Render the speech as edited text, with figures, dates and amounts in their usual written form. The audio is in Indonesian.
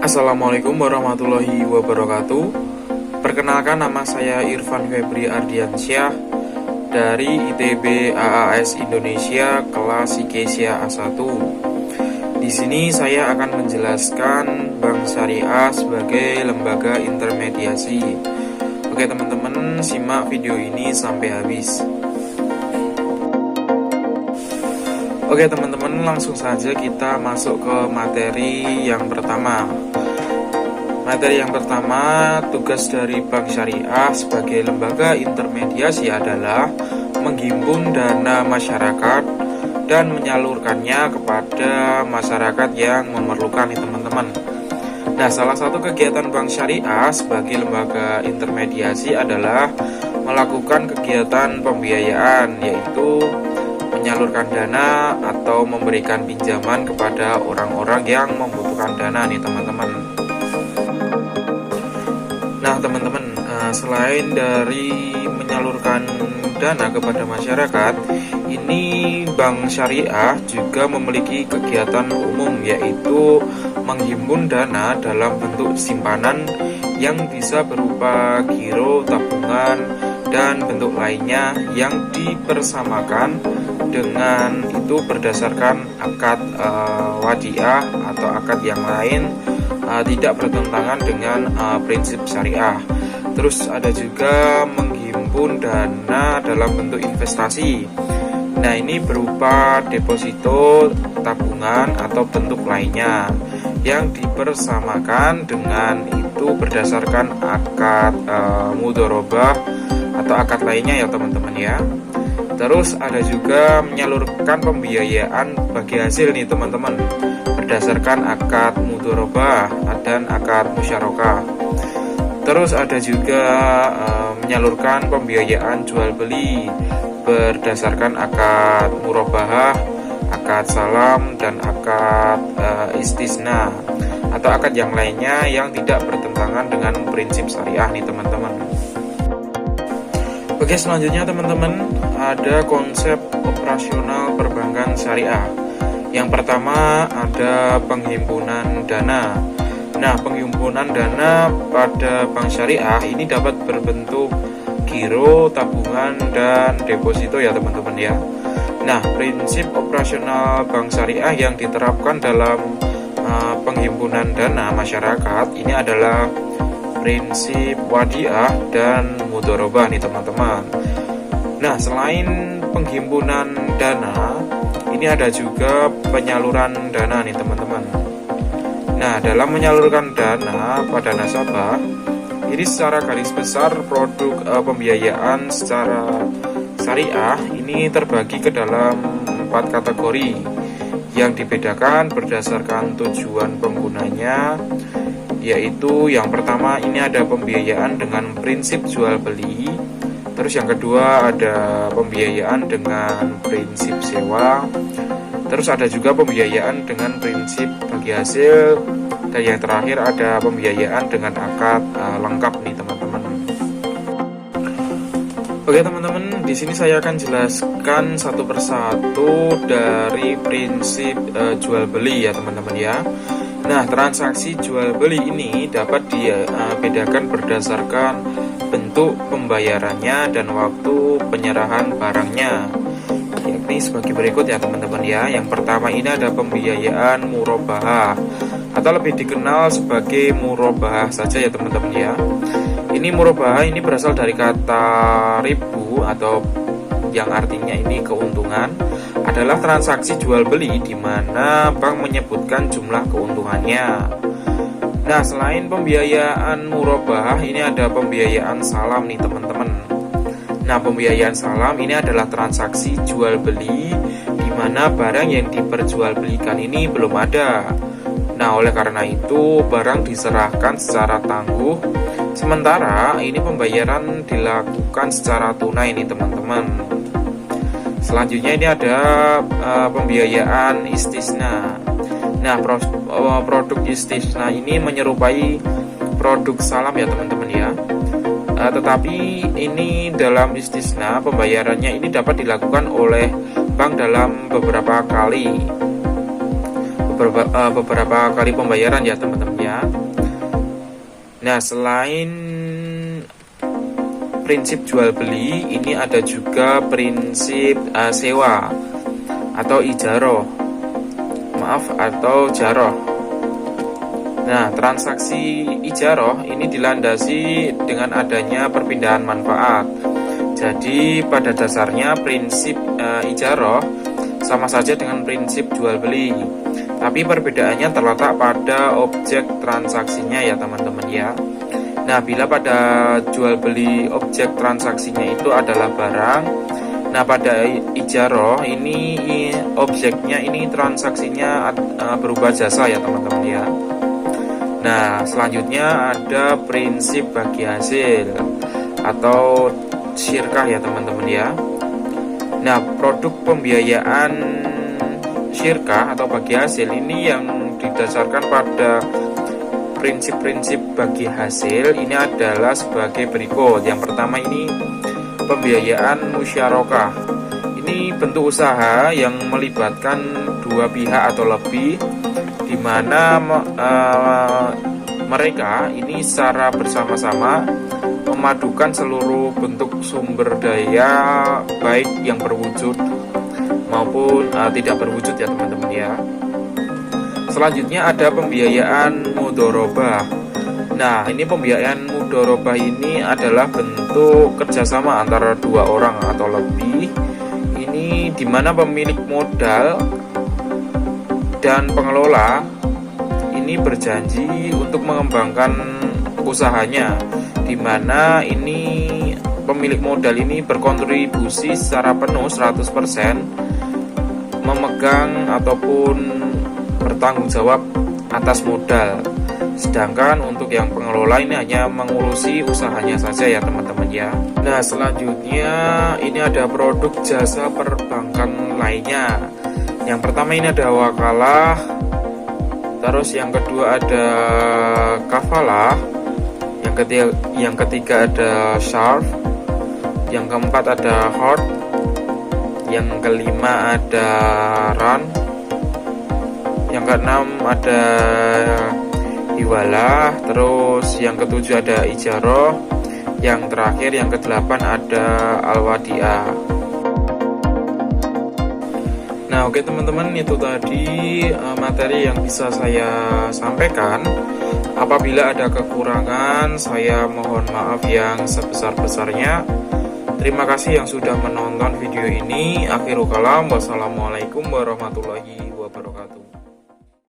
Assalamualaikum warahmatullahi wabarakatuh. Perkenalkan, nama saya Irfan Febri Ardiansyah dari ITB AAS Indonesia kelas IKESIA A1. Di sini saya akan menjelaskan Bank Syariah sebagai lembaga intermediasi. Oke teman-teman, simak video ini sampai habis. Oke teman-teman, langsung saja kita masuk ke materi yang pertama. Materi yang pertama, tugas dari Bank Syariah sebagai lembaga intermediasi adalah menghimpun dana masyarakat dan menyalurkannya kepada masyarakat yang memerlukan nih teman-teman. Nah, salah satu kegiatan Bank Syariah sebagai lembaga intermediasi adalah melakukan kegiatan pembiayaan, yaitu menyalurkan dana atau memberikan pinjaman kepada orang-orang yang membutuhkan dana nih teman-teman. Nah teman-teman, selain dari menyalurkan dana kepada masyarakat, ini Bank Syariah juga memiliki kegiatan umum, yaitu menghimpun dana dalam bentuk simpanan yang bisa berupa giro, tabungan, dan bentuk lainnya yang dipersamakan dengan itu berdasarkan akad wadiah atau akad yang lain, tidak bertentangan dengan prinsip syariah. Terus ada juga menghimpun dana dalam bentuk investasi. Nah, ini berupa deposito, tabungan, atau bentuk lainnya yang dipersamakan dengan itu berdasarkan akad mudharabah atau akad lainnya ya teman-teman ya. Terus ada juga menyalurkan pembiayaan bagi hasil nih teman-teman, berdasarkan akad mudharabah dan akad musyarakah. Terus ada juga menyalurkan pembiayaan jual beli berdasarkan akad murabahah, akad salam, dan akad istisna atau akad yang lainnya yang tidak bertentangan dengan prinsip syariah nih teman-teman. Oke, selanjutnya teman-teman, ada konsep operasional perbankan syariah. Yang pertama ada penghimpunan dana. Nah, penghimpunan dana pada bank syariah ini dapat berbentuk giro, tabungan, dan deposito ya teman-teman ya. Nah, prinsip operasional bank syariah yang diterapkan dalam penghimpunan dana masyarakat ini adalah prinsip wadiah dan mudharabah nih teman-teman. Nah, selain penghimpunan dana, ini ada juga penyaluran dana nih teman-teman. Nah, dalam menyalurkan dana pada nasabah, ini secara garis besar produk pembiayaan secara syariah ini terbagi ke dalam 4 kategori yang dibedakan berdasarkan tujuan penggunanya, yaitu yang pertama ini ada pembiayaan dengan prinsip jual beli. Terus yang kedua ada pembiayaan dengan prinsip sewa. Terus ada juga pembiayaan dengan prinsip bagi hasil. Dan yang terakhir ada pembiayaan dengan akad lengkap nih teman-teman. Oke teman-teman, di sini saya akan jelaskan satu persatu dari prinsip jual beli ya teman-teman ya. Nah, transaksi jual beli ini dapat dibedakan berdasarkan bentuk pembayarannya dan waktu penyerahan barangnya, yakni sebagai berikut ya teman-teman ya. Yang pertama ini ada pembiayaan murabahah atau lebih dikenal sebagai murabahah saja ya teman-teman ya. Ini murabahah ini berasal dari kata ribu atau yang artinya ini keuntungan, adalah transaksi jual beli di mana bank menyebutkan jumlah keuntungannya. Nah, selain pembiayaan murabahah, ini ada pembiayaan salam nih teman-teman. Nah, pembiayaan salam ini adalah transaksi jual beli di mana barang yang diperjualbelikan ini belum ada. Nah, oleh karena itu barang diserahkan secara tangguh, sementara ini pembayaran dilakukan secara tunai nih teman-teman. Selanjutnya ini ada pembiayaan istisna. Nah, produk istisna ini menyerupai produk salam ya teman-teman ya. Tetapi ini dalam istisna pembayarannya ini dapat dilakukan oleh bank dalam beberapa kali pembayaran ya teman-teman ya. Nah, selain prinsip jual beli, ini ada juga prinsip sewa atau ijaroh, atau jaroh. Nah, transaksi ijaroh ini dilandasi dengan adanya perpindahan manfaat. Jadi pada dasarnya prinsip ijaroh sama saja dengan prinsip jual beli, tapi perbedaannya terletak pada objek transaksinya ya teman-teman ya. Nah, bila pada jual beli objek transaksinya itu adalah barang, nah pada ijaroh ini objeknya ini transaksinya berupa jasa ya teman-teman ya. Nah, selanjutnya ada prinsip bagi hasil atau syirkah ya teman-teman ya. Nah, produk pembiayaan syirkah atau bagi hasil ini yang didasarkan pada prinsip-prinsip bagi hasil ini adalah sebagai berikut. Yang pertama ini pembiayaan musyarakah. Ini bentuk usaha yang melibatkan dua pihak atau lebih, di mana mereka ini secara bersama-sama memadukan seluruh bentuk sumber daya baik yang berwujud maupun tidak berwujud ya teman-teman ya. Selanjutnya ada pembiayaan mudharabah. Nah, ini pembiayaan mudharabah ini adalah bentuk kerjasama antara dua orang atau lebih. Ini dimana pemilik modal dan pengelola ini berjanji untuk mengembangkan usahanya, dimana ini pemilik modal ini berkontribusi secara penuh 100% memegang ataupun bertanggung jawab atas modal. Sedangkan untuk yang pengelola ini hanya mengurusi usahanya saja ya teman-teman ya. Nah, selanjutnya ini ada produk jasa perbankan lainnya. Yang pertama ini ada wakalah, terus yang kedua ada kafalah, yang ketiga ada syarf, yang keempat ada hord, yang kelima ada ran, yang keenam ada hiwalah, terus yang ketujuh ada ijaroh, yang terakhir yang kedelapan ada al-wadi'ah. Nah, oke teman-teman, itu tadi materi yang bisa saya sampaikan. Apabila ada kekurangan, saya mohon maaf yang sebesar-besarnya. Terima kasih yang sudah menonton video ini. Akhirul kalam, wassalamualaikum warahmatullahi wabarakatuh.